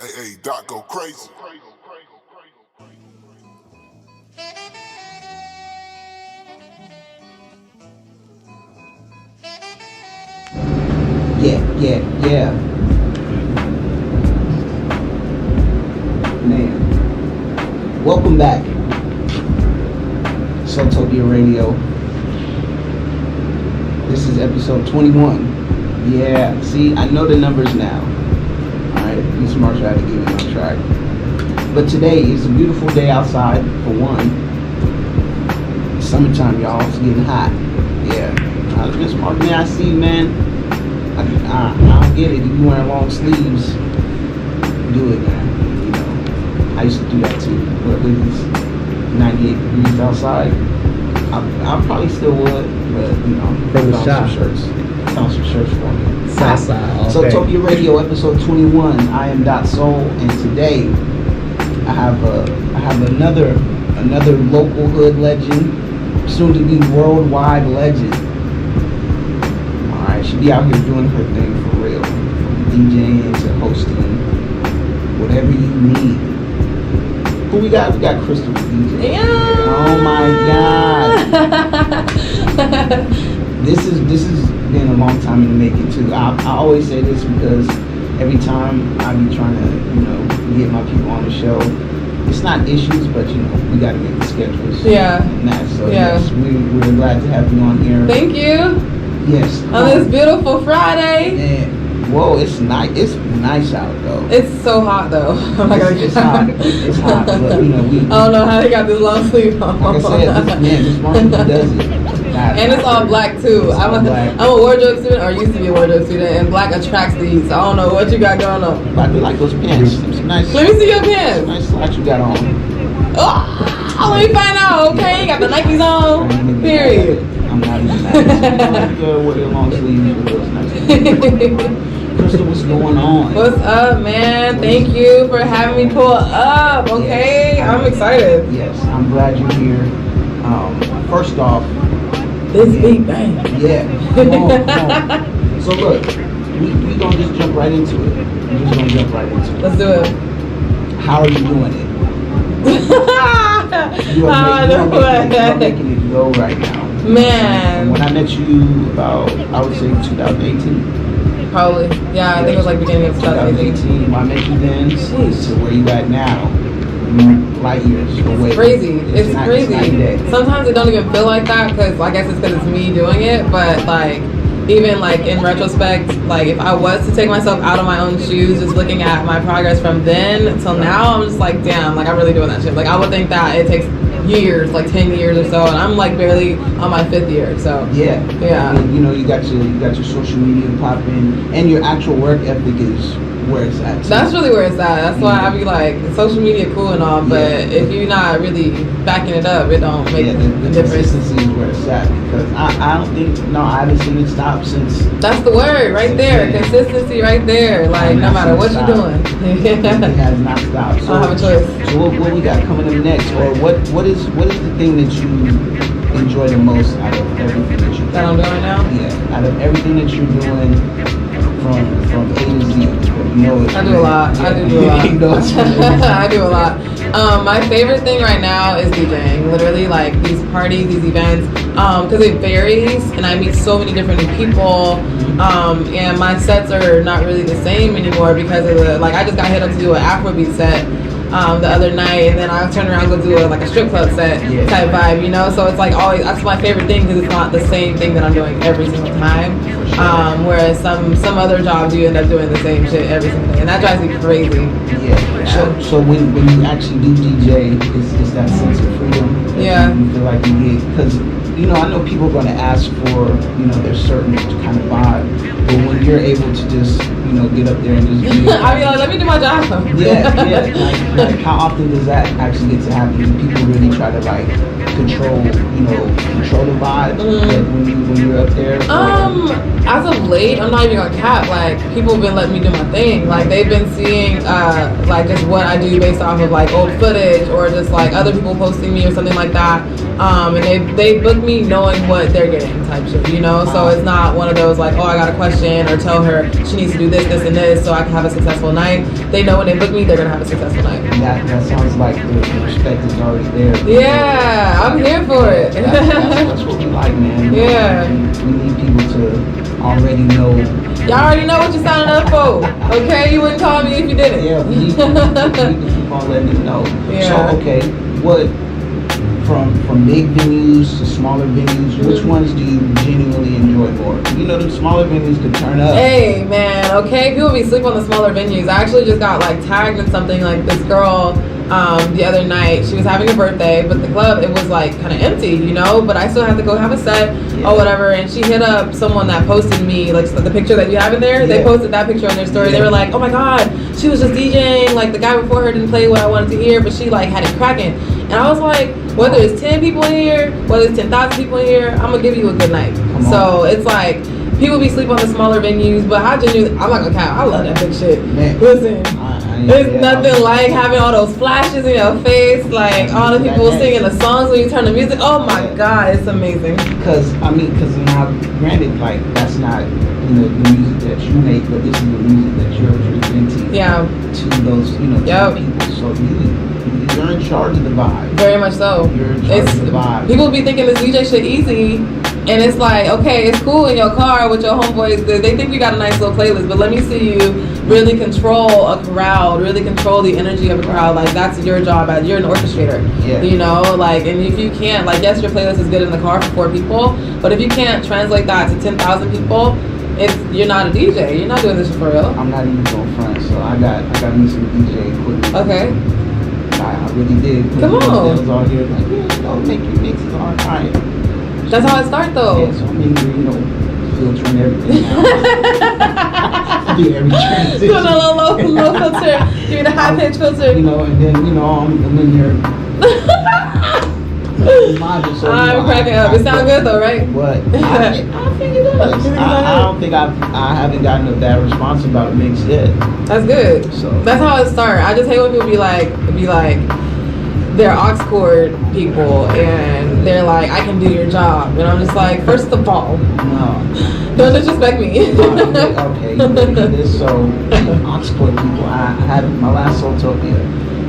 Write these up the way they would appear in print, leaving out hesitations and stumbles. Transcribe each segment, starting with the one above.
Hey, Doc, go crazy. Yeah. Man. Welcome back. Soultopia Radio. This is episode 21. Yeah, see, I know the numbers now. Alright, these marks had to get me on track. But today is a beautiful day outside, for one. Summertime, y'all. It's getting hot. Yeah. Miss Mark, man, I see, man. I don't get it. You wearing long sleeves, do it, man. You know, I used to do that too. But with these 98 degrees outside, I probably still would, but you know, From the shop. Found some shirts for me. Southside. So Topia Radio, episode 21. I am Dot Soul, and today I have another local hood legend, soon to be worldwide legend. She be out here doing her thing for real. From DJing to hosting, whatever you need. Who we got? We got Crystal DJ. Yeah. Oh my God. This has been a long time in the making too. I always say this because every time I be trying to, get my people on the show, it's not issues, but we got to make the schedules. Yeah. And that, so Yeah. yes, we're glad to have you on here. Thank you. Yes. On this beautiful Friday. Man, whoa, it's nice. It's nice out though. It's so hot though. It's hot. It's hot. But we. I don't know how they got this long sleeve on. Like I said, this one does it. And it's all black too. I'm a wardrobe student, or used to be a wardrobe student, and black attracts the heat. So I don't know what you got going on. I do like those pants. Some nice. Let me see your pants. Nice slacks you got on. Oh, let me find out. Okay, got the Nikes on. Period. I'm not even nice. I'm good with your long sleeves with those nice. Crystal, what's going on? What's up, man? Thank you for having me pull up. Okay, Yes. I'm excited. Yes, I'm glad you're here. First off, This beat bang. yeah, come on. So look, we gonna just jump right into it. We're just gonna jump right into it. Let's do it. How are you doing it? You are making it go right now. Man. When I met you about, I would say 2018. Probably. Yeah, I think it was like beginning of 2018. When I met you then, to where you at now, light years away. It's crazy. It's night crazy. and day. Sometimes it don't even feel like that because I guess it's because it's me doing it. But like, even like in retrospect, like if I was to take myself out of my own shoes, just looking at my progress from then till now, I'm just like, damn, like I'm really doing that shit. Like I would think that it takes years, like 10 years or so, and I'm like barely on my 5th year. So yeah. And, you got your social media popping, and your actual work ethic is where it's at. Too. That's really where it's at. That's why I be like, social media cool and all, but if you're not really backing it up, it don't make the difference. consistency is where it's at, because I don't think, I haven't seen it stop since. That's the word right there. Yeah. Consistency right there. Like no matter what you're doing. It has not stopped. So, I don't have a choice. So what we got coming up next, or what is the thing that you enjoy the most out of everything that you're doing? That I'm doing right now? Yeah, out of everything that you're doing from A to Z. I do a lot. I do a lot. I do a lot. My favorite thing right now is DJing. Literally, like these parties, these events, because it varies, and I meet so many different new people. And my sets are not really the same anymore because of I just got hit up to do an Afrobeat set the other night, and then I turn around and go do a strip club set type vibe, So it's like always, that's my favorite thing because it's not the same thing that I'm doing every single time. Whereas some other jobs you end up doing the same shit every single day, and that drives me crazy. Yeah. So when you actually do DJ, it's that sense of freedom. Yeah. You feel like you get, because I know people are going to ask for their certain kind of vibe, but when you're able to just get up there and just be I be like, let me do my job. Yeah. Like how often does that actually get to happen? Do people really try to control the vibe when you're up there? As of late, I'm not even gonna cap. Like people have been letting me do my thing. Like they've been seeing just what I do based off of old footage or just other people posting me or something like that. And they book me knowing what they're getting type shit. So it's not one of those oh I gotta got a question or tell her she needs to do this, this, and this so I can have a successful night. They know when they book me, they're gonna have a successful night. That sounds like the respect is already there. Yeah, I'm here for it. That's what we like, man. Yeah. We need people to already know. Y'all already know what you're signing up for. Okay, you wouldn't call me if you didn't. Yeah, we need to keep on letting them know. Yeah. So okay, what from big venues to smaller venues, which ones do you genuinely enjoy more? You know, the smaller venues could turn up. Hey man, okay, people be sleep on the smaller venues. I actually just got like tagged in something like this girl the other night. She was having a birthday, but the club, it was like kind of empty, you know, but I still had to go have a set or whatever. And she hit up someone that posted me like the picture that you have in there. They posted that picture on their story. They were like, oh my god, she was just DJing, like the guy before her didn't play what I wanted to hear, but she like had it cracking. And I was like, whether it's 10 people in here, whether it's 10,000 people in here, I'm gonna give you a good night. So it's like, people be sleep on the smaller venues, but I'm not gonna count. I love that big shit. Man. Listen, there's nothing like having all those flashes in your face, like all the people singing the songs when you turn the music. Oh my god, it's amazing. Because now, granted, like that's not the music that you make, but this is the music that you're presenting to those people. So you're in charge of the vibe. Very much so. You're in charge of the vibe. People be thinking this DJ shit easy, and it's like, okay, it's cool in your car with your homeboys. They think you got a nice little playlist, but let me see you really control a crowd, really control the energy of a crowd. Like that's your job. You're an orchestrator. Yeah. You know, like, and if you can't, like, yes, your playlist is good in the car for 4 people, but if you can't translate that to 10,000 people, you're not a DJ. You're not doing this for real. I'm not even going front, so I got me some DJ equipment. Okay. I really did. Come on. They was all here like, make your mixes all right. That's how it starts, though. Yeah, so I mean, filtering everything out. Do every transition. Doing a low filter. Doing a high pitch filter. And then I'm in here. I'm cracking up. It sounds good though, right? But I think it does. I don't think I haven't gotten a bad response about a mix yet. That's good. So that's how it starts. I just hate when people be like, they're aux cord people and they're like, I can do your job, and I'm just like, first of all, no, don't disrespect me. Okay. So aux cord people, I had my last Soultopia.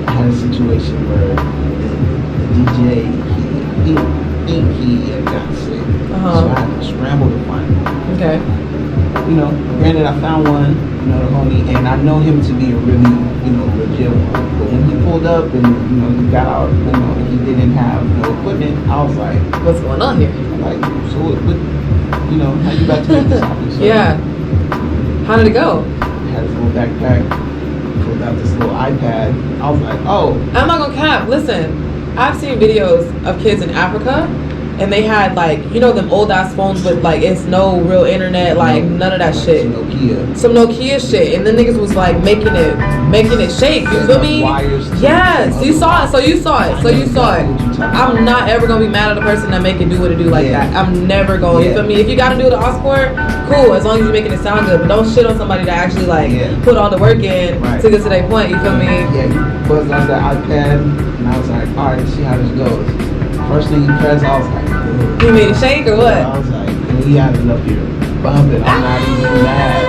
I had a situation where the DJ. He had gotten sick, so I had to scramble to find him. Okay. Granted, I found one, the homie, and I know him to be a really, legit one. But when he pulled up and, he got out, he didn't have no equipment, I was like, what's going on here? Like, so how you about to make this happen? So yeah. How did it go? I had this little backpack, pulled out this little iPad. I was like, oh. I'm not gonna cap. Listen. I've seen videos of kids in Africa, and they had like, them old ass phones with like, it's no real internet, like none of that shit. Some Nokia shit, and then niggas was like making it shake. You feel me? Yes, you saw it. So you saw it. I'm not ever gonna be mad at a person that make it do what it do like that. I'm never going. You feel me? If you gotta do the aux cord, cool. As long as you're making it sound good, but don't shit on somebody that actually like put all the work in to get to that point. You feel me? Yeah, you buzzed out that iPad. And I was like, all right, let's see how this goes. First thing you press, I was like, you made it shake or what? I was like, we had it up here bumping. I'm not even mad.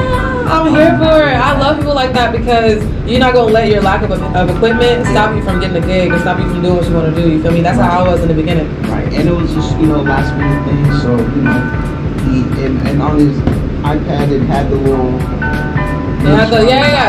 I'm here for it. I love people like that because you're not gonna let your lack of equipment stop you from getting a gig or stop you from doing what you want to do. You feel me? That's how I was in the beginning. Right, and it was just last minute thing. So and on his iPad it had the little. They have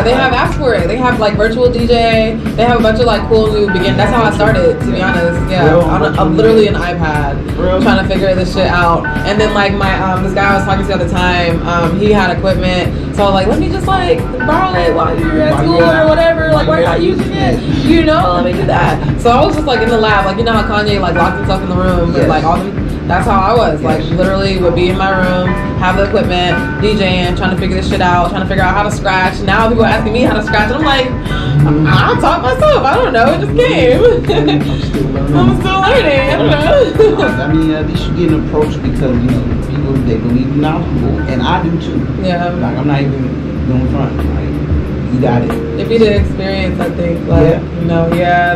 they have apps for it. They have like virtual DJ. They have a bunch of like cool new beginnings. That's how I started, to be honest. Yeah, I'm literally an iPad trying to figure this shit out. And then like my this guy I was talking to at the time, he had equipment. So I was like, let me just like borrow it while you're at school or whatever. Like we're not using it, let me do that. So I was just like in the lab, like how Kanye like locked himself in the room with like all them. That's how I was. Like literally would be in my room, have the equipment, DJing, trying to figure this shit out, trying to figure out how to scratch. Now people are asking me how to scratch, and I'm like, I taught myself. I don't know. It just came. I'm still learning. I don't know. I mean, at least you get an approach because people they believe you're knowledgeable, and I do too. Yeah. Like I'm not even going front. Like you got it. defeated experience, I think. Like, you know,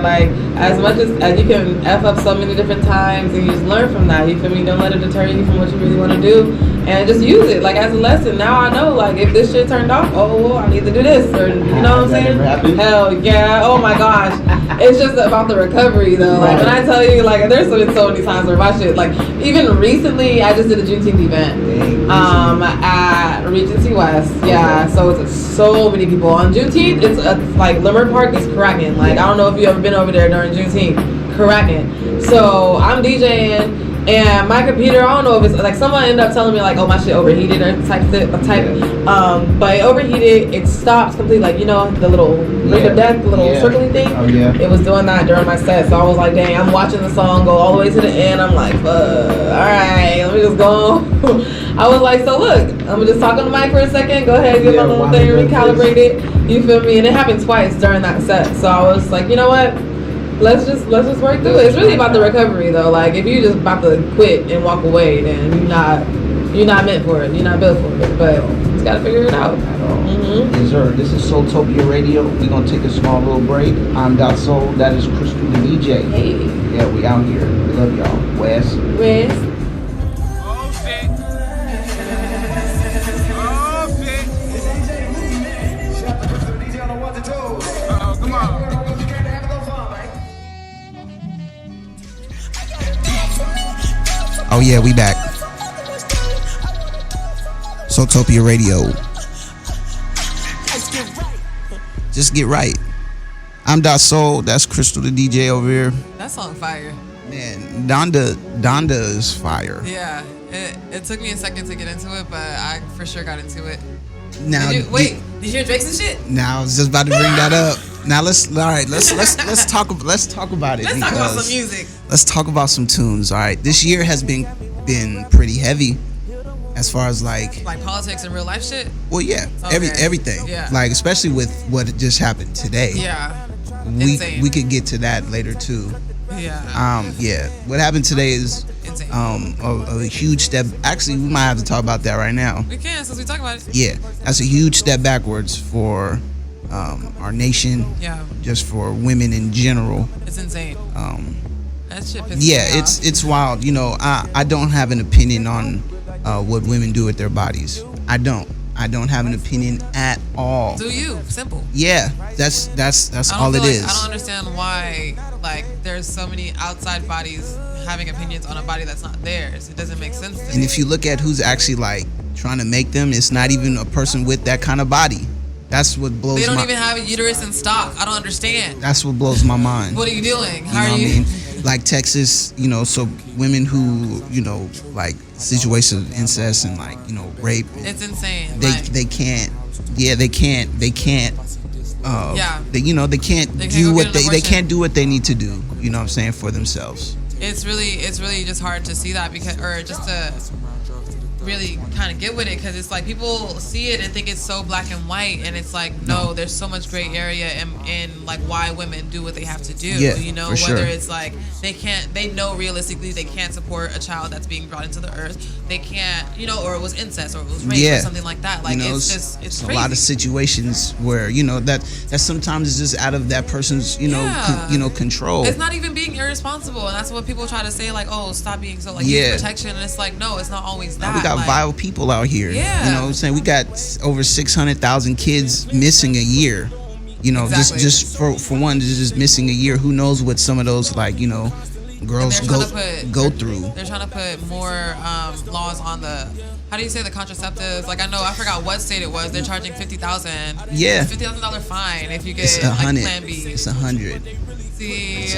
like, as much as you can F up so many different times and you just learn from that, you feel me? Don't let it deter you from what you really want to do. And just use it, like, as a lesson. Now I know, like, if this shit turned off, oh, well, I need to do this. Or, you know what I'm saying? Hell yeah. Oh, my gosh. It's just about the recovery, though. Like, when I tell you, like, there's been so many times where my shit, like, even recently, I just did a Juneteenth event at Regency West. Yeah, so it's so many people. On Juneteenth, it's like, Limerick Park is cracking. Like, I don't know if you've ever been over there during Juneteenth. Cracking. So, I'm DJing. And my computer, I don't know if it's like someone ended up telling me like, oh, my shit overheated or type, but it overheated. It stopped completely, like, you know, the little ring of death, the little circling thing. Oh yeah. It was doing that during my set, so I was like, dang, I'm watching the song go all the way to the end. I'm like, all right, let me just go. I was like, so look, I'm gonna just talk on the mic for a second. Go ahead, get my little thing recalibrated. You feel me? And it happened twice during that set, so I was like, you know what? Let's just work through it. It's really about the recovery though. Like if you just about to quit and walk away, then you're not meant for it. You're not built for it. But you just gotta figure it out. Yes, sir. This is Soultopia Radio. We're gonna take a small little break. I'm Dot Soul. That is Crystal the DJ. Hey. Yeah, we out here. We love y'all. Wes. Oh yeah, we back. Soultopia Radio. Just get right. I'm Dot Soul. That's Crystal the DJ over here. That song fire. Man, Donda is fire. Yeah, it took me a second to get into it, but I for sure got into it. Now, did you hear Drake's and shit? Now I was just about to bring that up. Now let's talk about it. Let's talk about some music. Let's talk about some tunes. All right, this year has been pretty heavy, as far as like politics and real life shit. Well, yeah, okay. Everything. Yeah. Like especially with what just happened today. Yeah. We could get to that later too. Yeah. Yeah. What happened today is insane. A huge step. Actually, we might have to talk about that right now. We can, since we talk about it. Yeah, that's a huge step backwards for our nation. Yeah. Just for women in general. It's insane. That shit pisses yeah, me off. it's wild. You know, I don't have an opinion on what women do with their bodies. I don't have an opinion at all. Do you? Simple. Yeah, that's all it is. I don't understand why like there's so many outside bodies having opinions on a body that's not theirs. It doesn't make sense to me. And if you look at who's actually like trying to make them, it's not even a person with that kind of body. That's what blows my mind. They don't even have a uterus in stock. I don't understand. That's what blows my mind. What are you doing? How are you? I mean? Like Texas, you know, so women who, you know, like situations of incest and like, you know, rape. It's insane. They can't. Yeah, they can't. They can't do what they need to do. You know what I'm saying, for themselves. It's really just hard to see that because, or just to really kind of get with it, because it's like people see it and think it's so black and white, and it's like no, there's so much gray area in like why women do what they have to do. Yeah, you know, whether it's like they know realistically they can't support a child that's being brought into the earth. They can't, you know, or it was incest or it was rape or something like that. Like, you know, it's crazy. A lot of situations where, you know, that sometimes is just out of that person's, you know, control. It's not even being irresponsible, and that's what people try to say, like, oh, stop being so like use protection, and it's like, no, it's not always that. We got vile people out here. Yeah. You know what I'm saying? We got over 600,000 kids missing a year. You know, just for one, just missing a year. Who knows what some of those, like, you know, girls go through. They're trying to put more laws on the, how do you say, the contraceptives? Like, I forgot what state it was. They're charging $50,000. Yeah. $50,000 fine if you get it's 100. Like Plan B. It's 100. See,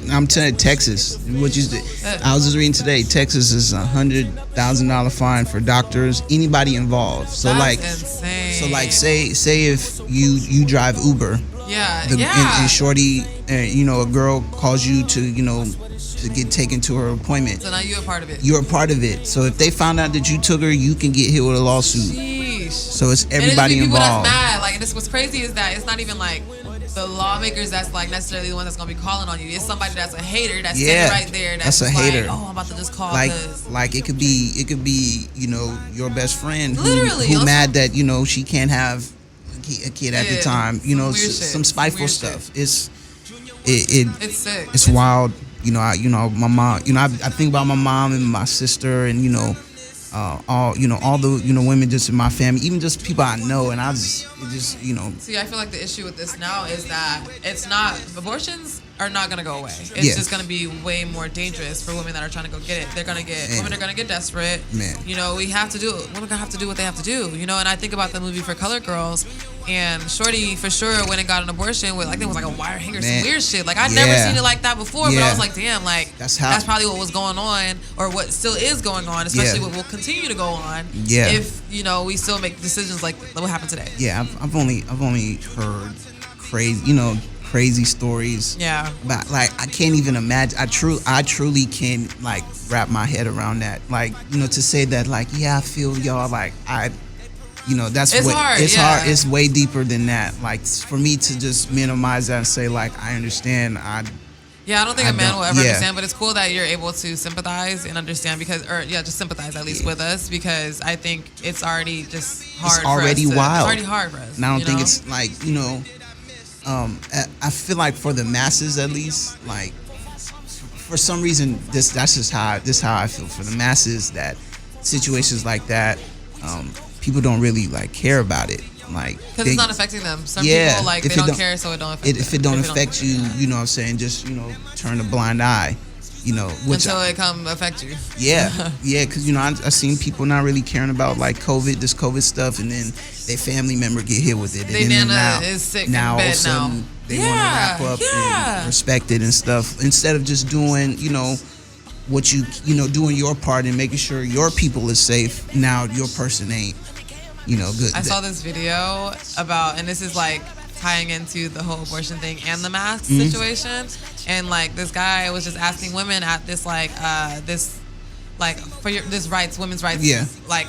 I'm telling you, Texas. I was just reading today. Texas is $100,000 fine for doctors, anybody involved. So that's insane. So like, say if you drive Uber. Yeah. And shorty, you know, a girl calls you to, you know, to get taken to her appointment. So now you're a part of it. You're a part of it. So if they found out that you took her, you can get hit with a lawsuit. Sheesh. So it's everybody and involved. People that's mad. Like, this what's crazy is that it's not even like the lawmakers that's like necessarily the one that's gonna be calling on you. It's somebody that's a hater that's sitting right there. That's a hater. Oh, I'm about to just call. Like it could be, you know, your best friend who mad that, you know, she can't have a kid at the Yeah, time. You know, some weird shit, some spiteful weird stuff. shit. It's sick. It's wild. You know, my mom. You know, I think about my mom and my sister, and all the women just in my family, even just people I know, and See, I feel like the issue with this now is that abortions are not gonna go away. It's Yeah. just gonna be way more dangerous for women that are trying to go get it. Women are gonna get desperate. Man. You know, women gonna have to do what they have to do. You know, and I think about the movie For Colored Girls, and Shorty for sure went and got an abortion with, like, there was like a wire hanger, some Man. weird shit. Like, I'd never Yeah. seen it like that before, but Yeah. I was like, damn, like That's probably what was going on, or what still is going on, especially Yeah. what will continue to go on. Yeah. If we still make decisions like what happened today. Yeah, I've only heard crazy stories. Yeah. But like, I can't even imagine. I truly can't like wrap my head around that. Like, to say that, like, yeah, I feel y'all, like, that's It's hard, It's yeah. hard. It's way deeper than that. Like, for me to just minimize that and say, like, I understand. Yeah, I don't think I a man don't- will ever yeah. understand, but it's cool that you're able to sympathize and understand just sympathize at least with us, because I think it's already just hard. It's already for us wild. It's already hard for us. And I don't think it's like, I feel like for the masses, at least, like, for some reason, that's just how I feel for the masses, that situations like that, people don't really like care about it, like, because it's not affecting them. Some Yeah, people, like, if they it don't don't- care, so it don't affect them. if it don't affect you, you know what I'm saying, just turn a blind eye, which until it come affect you. yeah, because I've seen people not really caring about, like, this COVID stuff, and then their family member get hit with it, and They then Nana is sick in now all of a bed sudden now. they want to wrap up and respect it and stuff, instead of just doing what doing your part and making sure your people is safe. Now your person ain't good. I saw this video about, and this is like tying into the whole abortion thing and the mask Mm-hmm. situation, and like this guy was just asking women at this women's rights, Yeah. like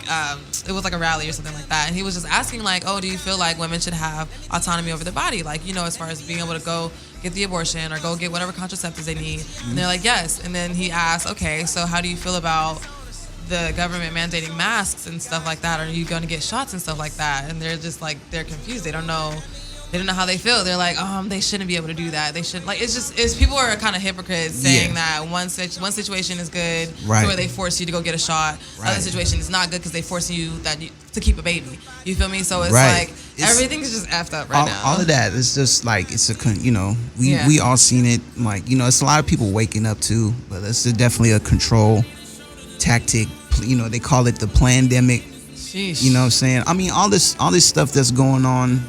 it was like a rally or something like that, and he was just asking, like, oh, do you feel like women should have autonomy over their body, like, as far as being able to go get the abortion or go get whatever contraceptives they need? And they're like, yes. And then he asked, okay, so how do you feel about the government mandating masks and stuff like that? Are you going to get shots and stuff like that? And they're just like, they're confused. They don't know how they feel. They're like, they shouldn't be able to do that. They shouldn't. Like, it's people are kind of hypocrites saying that one situation is good, Right. where they force you to go get a shot. Right. Other situation is not good because they force you to keep a baby. You feel me? So it's Right. like It's- everything's just effed up right now. all of that is just like, it's Yeah. we all seen it, like, it's a lot of people waking up too, but it's definitely a control tactic. They call it the plandemic. Sheesh. You know what I'm saying? I mean, all this stuff that's going on,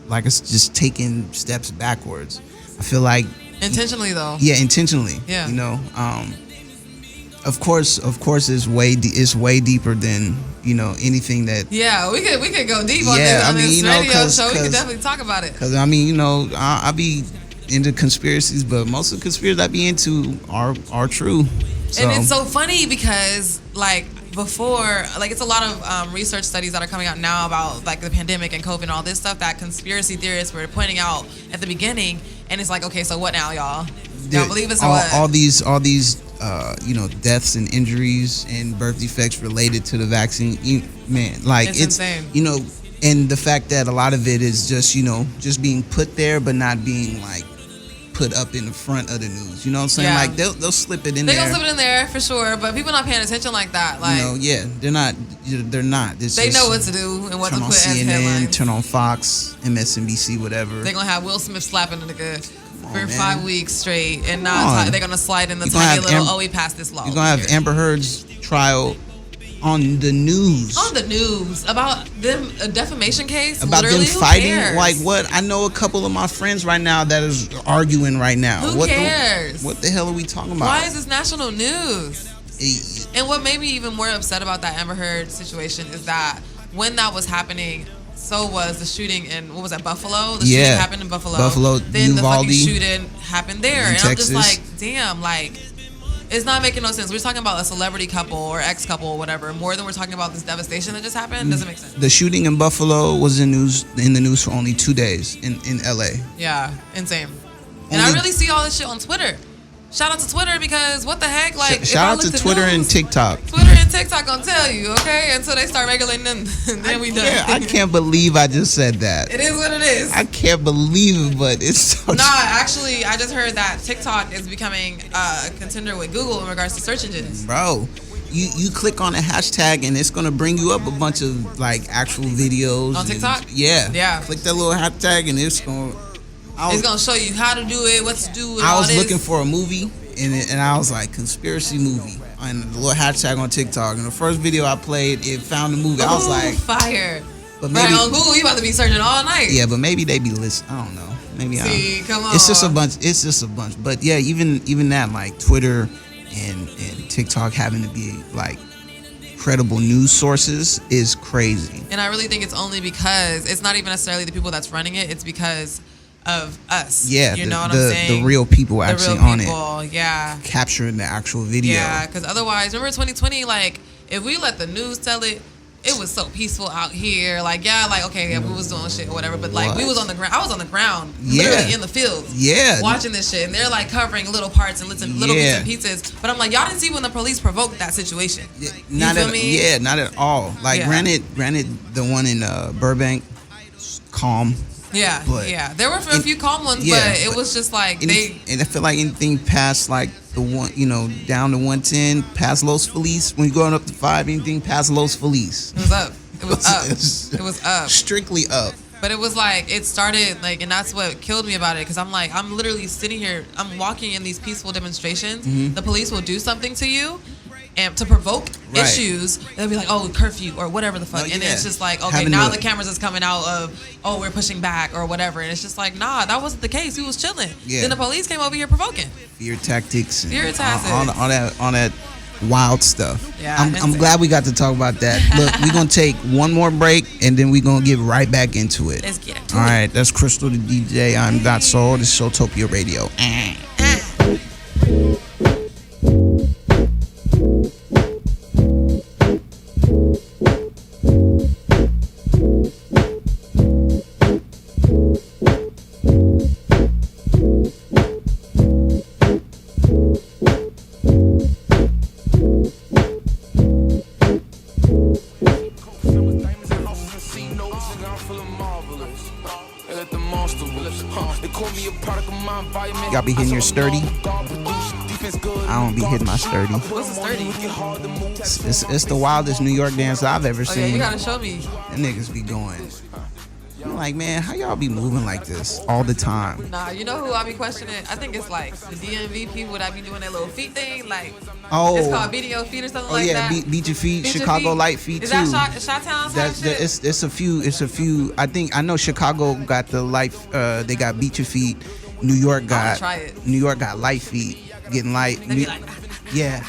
like, it's just taking steps backwards. I feel like, Intentionally though. yeah, intentionally. Yeah. Of course, it's way deeper than anything that. Yeah, we could go deep on Yeah, this, I mean, radio show. We could 'cause- definitely talk about it. Because I be into conspiracies, but most of the conspiracies I be into are true. So, And it's so funny because, like, before, like, it's a lot of research studies that are coming out now about, like, the pandemic and COVID and all this stuff that conspiracy theorists were pointing out at the beginning. And it's like, okay, so what now, y'all? Y'all believe us or what? all these deaths and injuries and birth defects related to the vaccine, It's insane. And the fact that a lot of it is just being put there, but not being, like, put up in the front of the news. You know what I'm saying? Yeah. Like, they'll slip it in They there. gonna slip it in there for sure, but people not paying attention like that. Like, They're not. It's they just know what to do and what to turn on put as CNN, headlines. turn on Fox, MSNBC, whatever. They're gonna have Will Smith slapping a nigga on, for man. 5 weeks straight, and Come on. they're gonna slide in the You gonna tiny have little, we passed this law. You're gonna have Amber Heard's trial on the news. on the news about them, a defamation case. About Literally, them who fighting, cares? like, what? I know a couple of my friends right now that is arguing right now. Who cares? What the hell are we talking about? Why is this national news? Eh, And what made me even more upset about that Amber Heard situation is that when that was happening, so was the shooting in, what was that, Buffalo? The Yeah. shooting happened in Buffalo. Buffalo, Then the Uvalde. fucking shooting happened there. In And I'm just Texas. like, damn, like, it's not making no sense. We're talking about a celebrity couple or ex-couple or whatever, more than we're talking about this devastation that just happened. Doesn't make sense. The shooting in Buffalo was in the news for only 2 days in LA. Yeah, insane. And I Only- really see all this shit on Twitter. Shout out to Twitter, because what the heck? Like, if I Shout out look to at Twitter and news, TikTok. Twitter and TikTok gonna tell you, okay? Until they start regulating them, then we done. Yeah, I can't believe I just said that. It is what it is. I can't believe it, but it's so. Nah, actually, I just heard that TikTok is becoming a contender with Google in regards to search engines. Bro, you click on a hashtag and it's gonna bring you up a bunch of like actual videos On TikTok? Yeah. Click that little hashtag and it's gonna. It's gonna show you how to do it, what to do. I was looking for a movie and I was like conspiracy movie and the little hashtag on TikTok and the first video I played it found the movie. I was like fire. But maybe on Google you about to be searching all night. Yeah, but maybe they be listening. I don't know. Maybe come on. It's just a bunch. But yeah, even that like Twitter and TikTok having to be like credible news sources is crazy. And I really think it's only because it's not even necessarily the people that's running it. It's because of us. Yeah, you know what I'm saying? The real people actually on it. Yeah. Capturing the actual video. Yeah, because otherwise, remember 2020? Like, if we let the news tell it, it was so peaceful out here. Like, yeah, like, okay, yeah, we was doing shit or whatever, but like, we was on the ground. I was on the ground, literally in the field, watching this shit, and they're like covering little parts and little bits and pieces. But I'm like, y'all didn't see when the police provoked that situation. Not at all. Like, granted, the one in Burbank, calm. Yeah, there were a few calm ones, but it was just like and I feel like anything past like the one, down to 110, past Los Feliz. When you're going up to 5, anything past Los Feliz. It was up. It was up. It was up. Strictly up. But it was like, it started like, and that's what killed me about it. Because I'm like, I'm literally sitting here, I'm walking in these peaceful demonstrations. Mm-hmm. The police will do something to you. And to provoke issues, they'll be like, "Oh, curfew" or whatever the fuck, and it's just like, okay, now the cameras is coming out of, "Oh, we're pushing back" or whatever, and it's just like, nah, that wasn't the case. We was chilling. Yeah. Then the police came over here provoking. Fear tactics. All that wild stuff. Yeah, I'm glad we got to talk about that. Look, we're gonna take one more break and then we're gonna get right back into it. Let's get into it. All right, that's Crystal the DJ. I'm Dot Soul. This is Showtopia Radio. Y'all be hitting your sturdy? I don't be hitting my sturdy. What's a sturdy? It's the wildest New York dance I've ever seen. Okay, you gotta show me. Them niggas be going. I'm like, man, how y'all be moving like this all the time? Nah, you know who I be questioning? I think it's like the DMV people that be doing that little feet thing. Like, it's called BDO feet or something like that. Beat Your Feet, Chicago Light Feet is too. Is that Chi-Town? It's a few. I know Chicago got the light. They got Beat Your Feet. New York got Light Feet. Getting light. Yeah.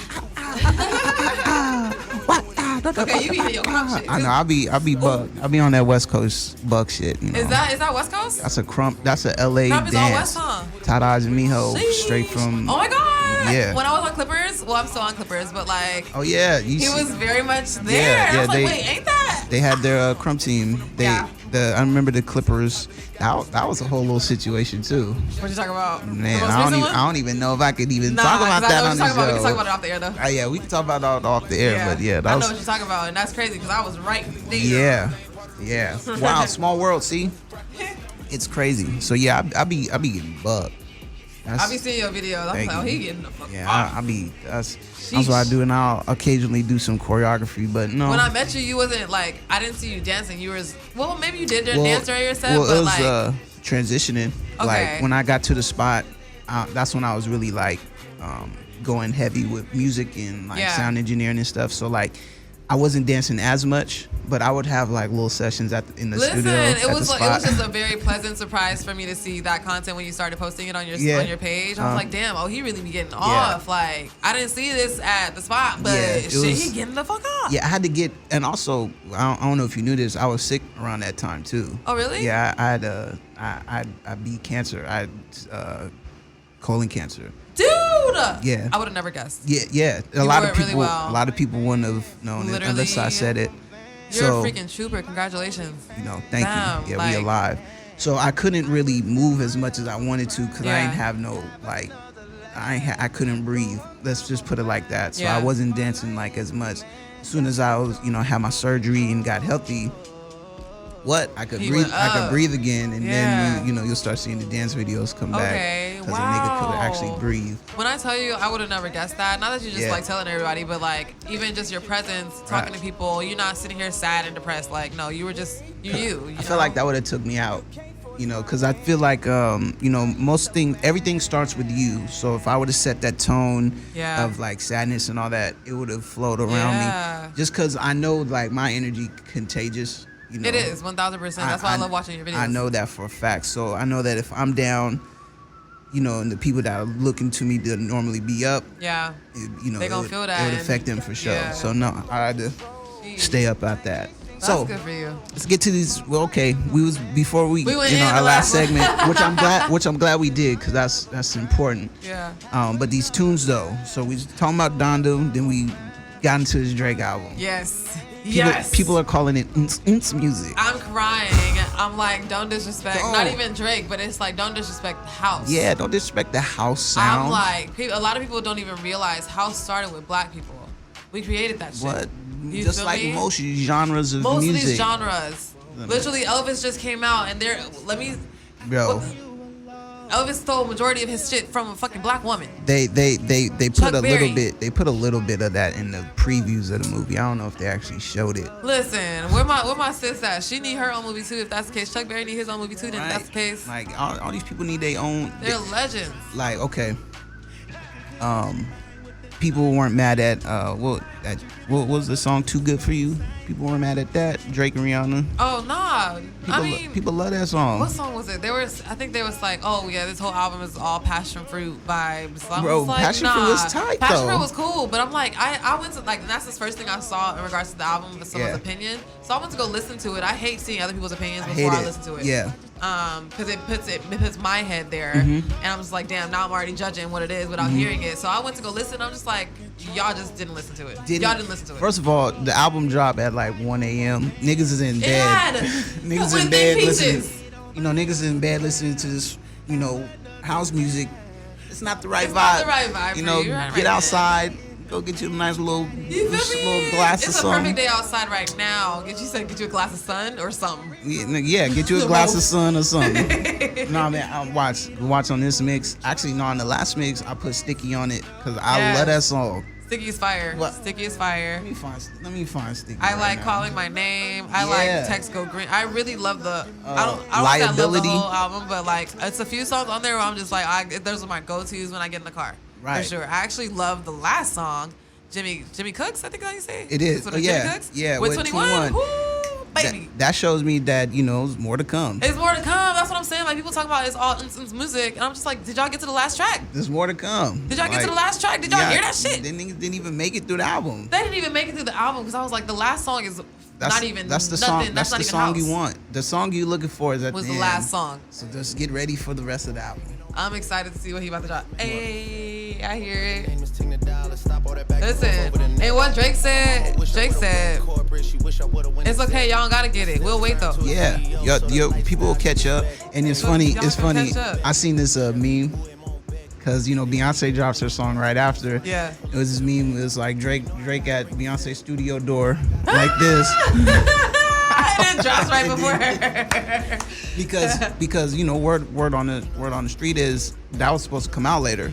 Okay, you be in your crump shit. I know. I'll be buck. I'll be on that West Coast buck shit. You know? Is that West Coast? That's a crump. That's a LA crump dance. Is all West, huh? Tadaj and Miho, straight from. Oh my God. Yeah. When I was on Clippers, well, I'm still on Clippers, but like. Oh yeah. He was very much there. Yeah, I was like, wait, ain't that? They had their crump team. I remember the Clippers. That was a whole little situation too. What you talking about? Man, I don't even know if I could even talk about that on the show. We can talk about it off the air though. Yeah, we can talk about it off the air, but I know what you're talking about, and that's crazy because I was right there. Yeah. Wow, small world. See, it's crazy. So yeah, I be getting bugged. I be seeing your videos. I'm like, he getting the fuck. Yeah, that's what I do, and I'll occasionally do some choreography, but no. When I met you, you wasn't like, I didn't see you dancing. You was, maybe you did dance during your set, but it was, like transitioning. Okay. Like when I got to the spot, that's when I was really like going heavy with music and like sound engineering and stuff. So like I wasn't dancing as much, but I would have like little sessions in the studio. It was just a very pleasant surprise for me to see that content when you started posting it on your page. I was like, damn, he really be getting off. Like I didn't see this at the spot, but he getting the fuck off. Yeah, I had to get, and also I don't know if you knew this, I was sick around that time too. Oh really? Yeah, I beat cancer. I had colon cancer. Dude! Yeah. I would have never guessed. Yeah. A lot of people wouldn't have known it unless I said it. You're a freaking trooper. Congratulations. Thank you. Yeah, we alive. So I couldn't really move as much as I wanted to because I didn't have no, like, I couldn't breathe. Let's just put it like that. So I wasn't dancing like as much. as soon as I was, had my surgery and got healthy, I could He breathe. went I could up. breathe again, and Yeah. then you'll start seeing the dance videos come Okay, back because a nigga could wow. actually breathe. When I tell you, I would have never guessed that. Not that you're just Yeah. like telling everybody, but like even just your presence, talking Right. to people, you're not sitting here sad and depressed. Like no, you were just you. I feel like that would have took me out, because I feel like everything starts with you. So if I would have set that tone Yeah. of like sadness and all that, it would have flowed around Yeah. me. Just because I know like my energy contagious. It is 1,000%. That's why I love watching your videos. I know that for a fact. So I know that if I'm down, and the people that are looking to me to normally be up, Yeah. They gonna feel that It would and- affect them for sure. yeah. So no, I had to stay up at that. That's So good for you. let's get to these. Well, okay, we went in our the last last one. segment, which I'm glad we did because that's important. Yeah. But these tunes though, so we was talking about Donda, then we got into his Drake album. Yes. People are calling it music. I'm crying. I'm like, don't disrespect. Don't. Not even Drake, but it's like, don't disrespect the house. Yeah, don't disrespect the house sound. I'm like, a lot of people don't even realize house started with black people. We created that shit. What? You Just feel like me? most genres of Most music. of these genres. Literally, Elvis just came out, and Bro, Elvis stole majority of his shit from a fucking black woman. they put Chuck a Berry. little bit. They put a little bit of that in the previews of the movie. I don't know if they actually showed it. Listen, where my sis at? She need her own movie too. If that's the case, Chuck Berry need his own movie too. Then if that's the case, Like all these people need their own. they're legends. Like okay, people weren't mad at what was the song "Too Good for You"? People weren't mad at that. Drake and Rihanna. Oh nah, People love that song. what song was it? I think there was like, oh yeah, this whole album is all passion fruit vibes. I Bro, was like, Passion nah. Fruit was tight, Passion though. Fruit was cool, but I'm like, I went to like, and that's the first thing I saw in regards to the album, was someone's Yeah. opinion. So I went to go listen to it. I hate seeing other people's opinions hate before I it. listen to it. Yeah. Because it puts my head there, Mm-hmm. and I'm just like, damn, now I'm already judging what it is without hearing it. So I went to go listen. I'm just like, y'all just didn't listen to it. Y'all didn't listen to it. First of all, the album dropped at like 1 a.m. Niggas is in bed. had Niggas with in the bed pieces. listening. Niggas in bed listening to this, house music. It's not the right It's vibe. not the right vibe for you. Right, Get right, outside. Go get you a nice little, You feel me? little glass It's of a something. perfect day outside right now. Get you a glass of sun or something. Yeah, get you a glass of sun or something. No, man, I watch on this mix. Actually, no, on the last mix, I put Sticky on it because I Yes. love that song. Sticky is fire. What? Sticky is fire. Let me find Sticky. I right like now. calling my name. I Yeah. like Text Go Green. I really love the. I don't say I love Liability. the whole album, but like it's a few songs on there where I'm just like, those are my go-tos when I get in the car. Right. For sure. I actually love the last song, Jimmy Cooks. I think that's how you say it. It is. It's with Oh, yeah. Jimmy Cooks. Yeah, With with 21. 21. Woo, baby. That shows me that there's more to come. It's more to come. That's what I'm saying. Like people talk about it's all instant music, and I'm just like, did y'all get to the last track? There's more to come. Did y'all get to the last track? Did y'all hear that shit? They didn't even make it through the album. They didn't even make it through the album because I was like, the last song is not even. That's the nothing. song. That's That's not the even song house. you want. The song you're looking for is at Was the the end. last song. So just get ready for the rest of the album. I'm excited to see what he about to drop. Hey, I hear it. Listen, Listen, and what Drake said, it's okay, y'all don't gotta get it. We'll wait though. Yeah, your people will catch up, and it's funny. Y'all It's can funny. catch up. I seen this meme because Beyonce drops her song right after. Yeah. It was this meme. It was like Drake at Beyonce's studio door like this. And it drops right before her. because word on the street is that was supposed to come out later.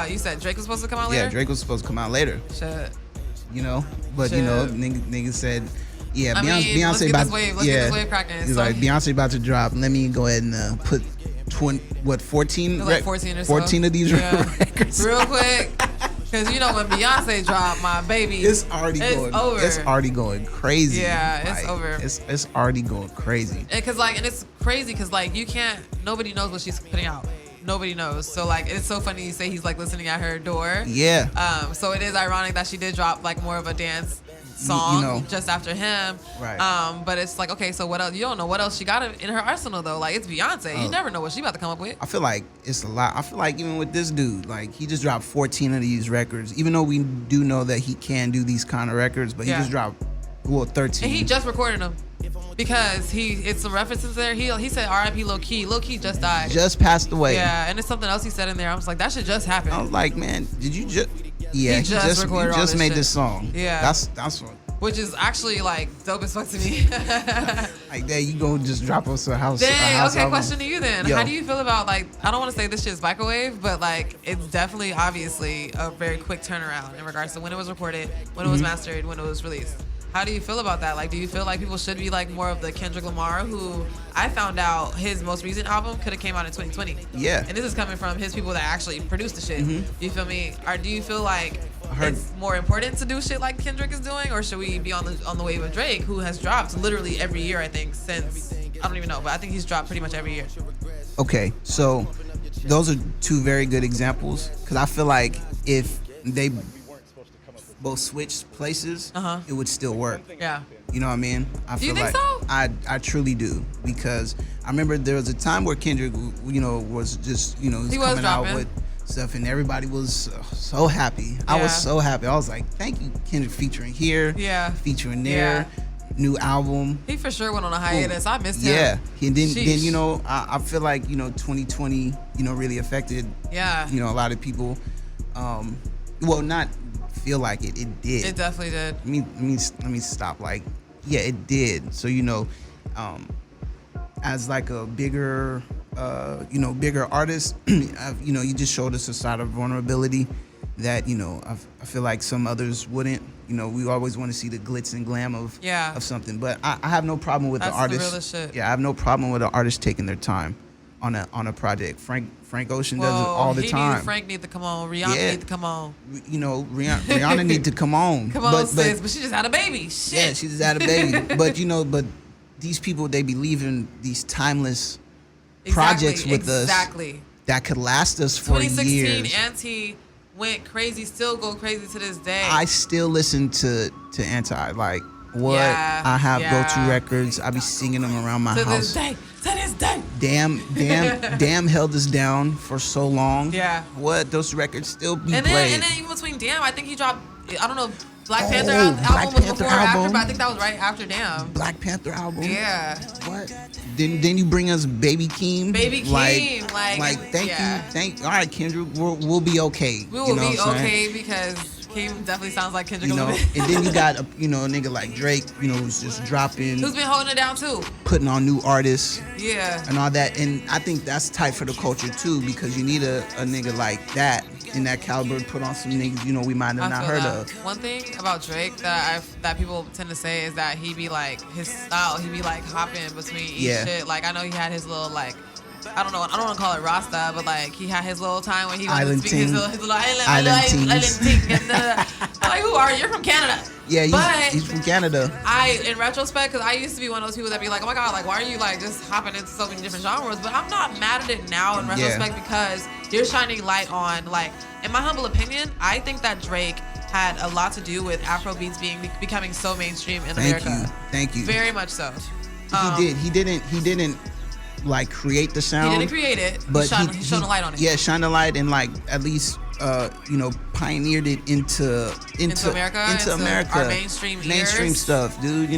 You said Drake was supposed to come out later? Yeah, Drake was supposed to come out later. Shit. But Shit. niggas said, yeah, I mean, Beyonce let's get about this wave- let's get this wave cracking. He's So- like Beyonce about to drop. Let me go ahead and put 14 Like 14 or so. 14 of these Yeah. records. Real quick. Because when Beyonce dropped, my baby. It's already going. over. It's already going crazy. Yeah, it's over. It's already going crazy. And it's crazy because nobody knows what she's putting out. Nobody knows. So it's so funny you say he's listening at her door. Yeah. So it is ironic that she did drop more of a dance song just after him. Right. But it's okay, so what else? You don't know what else she got in her arsenal though. It's Beyonce. You never know what she about to come up with. I feel like it's a lot. I feel like even with this dude, he just dropped 14 of these records. Even though we do know that he can do these kind of records, but he Yeah. just dropped 13. And he just recorded them because it's some references there. He said R.I.P. Low Key. Low Key just died. just passed away. Yeah, and it's something else he said in there. I was like, that should just happen. I was like, man, did you just? Yeah, he just recorded all just this made shit. this song. Yeah. That's what. Which is actually like dope as fuck to me. Like, there you go, just drop us a house. Dang, okay, album. question to you then. Yo. How do you feel about, like, I don't want to say this shit's microwave, but like it's definitely obviously a very quick turnaround in regards to when it was recorded, when it was mastered, when it was released. How do you feel about that? Like, do you feel like people should be like more of the Kendrick Lamar, who I found out his most recent album could have came out in 2020. Yeah. And this is coming from his people that actually produced the shit. You feel me? Or do you feel like heard- it's more important to do shit like Kendrick is doing, or should we be on the wave of Drake, who has dropped literally every year, I think, since, I don't even know, but I think he's dropped pretty much every year. Okay, so those are two very good examples, because I feel like if they both switched places, it would still work. Yeah. You know what I mean? I Do you feel think like so? I truly do, because I remember there was a time where Kendrick, was just, He was coming out dropping. with stuff, and everybody was so happy. I was Yeah. so happy. I was like, thank you, Kendrick, featuring here, Yeah. featuring there, new album. He for sure went on a hiatus. I missed him. Yeah, and then Sheesh. I feel like 2020 really affected Yeah. a lot of people. Well, not feel like it did. It definitely did. Let me stop. Like, yeah, it did. So as like a bigger artist, you just showed us a side of vulnerability that I feel like some others wouldn't. We always want to see the glitz and glam of something, but I have no problem with That's the artist. the realest shit. Yeah, I have no problem with the artist taking their time on a project. Frank Ocean does it all the time. Frank need to come on. Rihanna need to come on. Rihanna need to come on. Come on, sis. But she just had a baby. Shit. Yeah, she just had a baby. but these people, they believe in these timeless projects with us that could last us for 2016, years. Auntie went crazy, still go crazy to this day. I still listen to Anti. Like, what? Yeah, I have yeah. go-to records. I be singing them around my house. To this day. Damn held us down for so long. Yeah. What? Those records still be And played. then even between Damn, I think he dropped, I don't know, Black Panther Black album was Panther before or after, album. but I think that was right after Damn. Black Panther album. Yeah. What? Then you bring us Baby Keem. Baby Keem, like, thank yeah. you. All right, Kendrick, we'll be okay. We will be okay because Keem definitely sounds like Kendrick a little bit. And then you got a nigga like Drake, who's just dropping, Who's been holding it down too. putting on new artists Yeah. and all that. And I think that's tight for the culture too, because you need a nigga like that in that caliber to put on some niggas we might have I not feel heard that. of. One thing about Drake that people tend to say is that he be like, his style, he be like hopping between each shit. Like, I know he had his little like, I don't want to call it Rasta, but like he had his little time when he wanted to speak his little island ting. Like, who are you? You're from Canada. Yeah, but he's from Canada. In retrospect, because I used to be one of those people that be like, oh my God, like, why are you like just hopping into so many different genres? But I'm not mad at it now in retrospect because you're shining light on, like, in my humble opinion, I think that Drake had a lot to do with Afrobeats becoming so mainstream in America. Thank you. Very much so. He didn't like create the sound. He didn't create it, but he shone a light on it. Yeah, shine a light and like at least pioneered it into America, our mainstream ears. stuff, dude.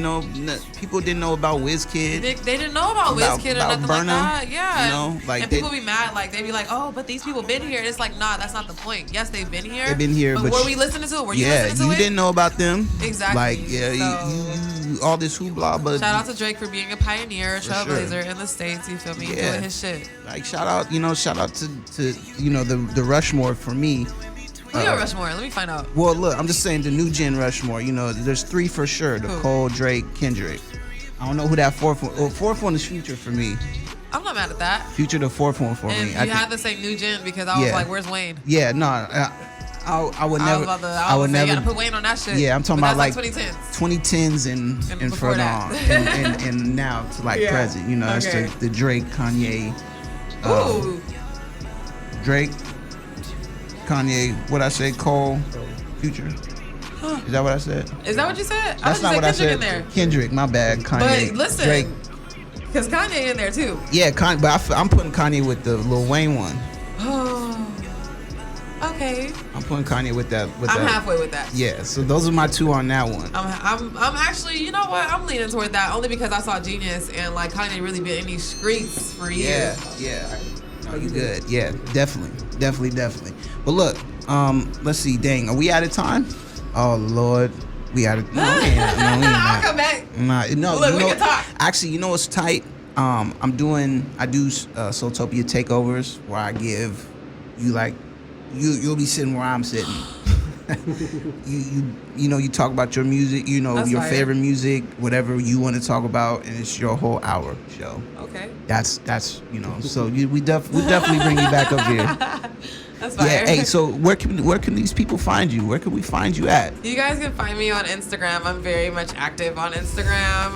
People didn't know about WizKid. They didn't know about WizKid or nothing Burna, like that. Yeah, like and people be mad, like they be like, oh, but these people been here. It's like, nah, that's not the point. Yes, they've been here. They've been here, but were we listening to it? Were you listening to it? You didn't know about them. Exactly. Like, yeah, so, you all this hoopla, but shout out to Drake for being a pioneer, a trailblazer in the States. You feel me? Yeah. Doing his shit. Like, shout out to the Rushmore for me. Who your Rushmore? Let me find out. Well, look, I'm just saying the new gen Rushmore. There's three for sure: the Cole, Drake, Kendrick. I don't know who that fourth one. Oh, fourth one is Future for me. I'm not mad at that. Future, the fourth one for and me. You had to say new gen because I was like, "Where's Wayne?" Yeah, no, I would never. I would never. You gotta put Wayne on that shit. Yeah, I'm talking about like 2010s. 2010s and further on, and now to like present. It's the Drake, Kanye. Ooh. Drake, Kanye, what I say, Cole, Future. Is that what I said? Is that what you said? That's not what I said. In there. Kendrick, my bad. Kanye, but listen, Drake. Because Kanye in there too. Yeah, but I'm putting Kanye with the Lil Wayne one. Oh, okay. I'm putting Kanye with that. I'm halfway with that. Yeah, so those are my two on that one. I'm actually, you know what? I'm leaning toward that only because I saw Genius and like Kanye really been in these streets for years. Yeah. No, you good. Yeah, definitely. But look, let's see. Dang, are we out of time? Oh Lord, we out of. No, we ain't I'll come back. No, Look, we can talk. Actually, you know what's tight? I do Soultopia takeovers where I give you like you'll be sitting where I'm sitting. you talk about your music, That's your fire. favorite music, whatever you want to talk about, and it's your whole hour show. Okay. That's so we definitely bring you back up here. That's fire. Yeah. Hey, so where can these people find you? Where can we find you at? You guys can find me on Instagram. I'm very much active on Instagram.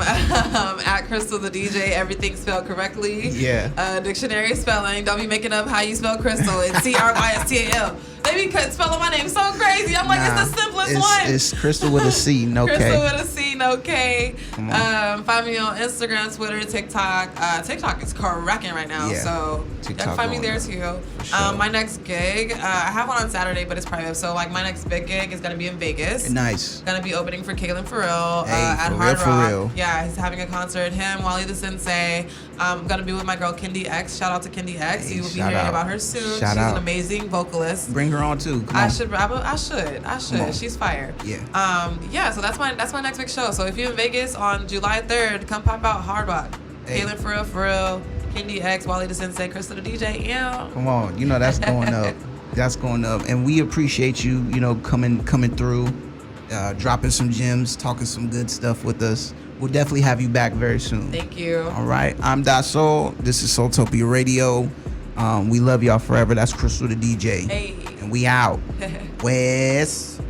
At Crystal the DJ. Everything spelled correctly. Yeah. Dictionary spelling. Don't be making up how you spell Crystal. It's CRYSTAL. They be spelling my name so crazy. I'm like, it's the simplest one. It's Crystal with a C, no K. Crystal with a C, no K. Come on. Find me on Instagram, Twitter, TikTok. TikTok is cracking right now, Yeah. so you TikTok can find me going there up, too. for sure. My next gig, I have one on Saturday, but it's private. So like my next big gig is gonna be in Vegas. Nice. Gonna be opening for Kaylin Farrell Hey, at for Hard real, for Rock. real. Yeah, he's having a concert. Him, Wally the Sensei. I'm gonna be with my girl Kendi X. Shout out to Kendi X. Hey, You will be shout hearing out. about her soon. Shout She's out. an amazing vocalist. Bring her on too. Come I on. should. Come on. She's fire. Yeah. Yeah. So that's my next big show. So if you're in Vegas on July 3rd, come pop out Hard Rock. Hey. Kaylin for real. Kendi X, Wally the Sensei, Crystal the DJ. Yeah. Come on, that's going up. That's going up, and we appreciate you, coming through, dropping some gems, talking some good stuff with us. We'll definitely have you back very soon. Thank you. All right, I'm Dasoul. This is Soultopia Radio. We love y'all forever. That's Crystal the DJ, Hey. and we out. West.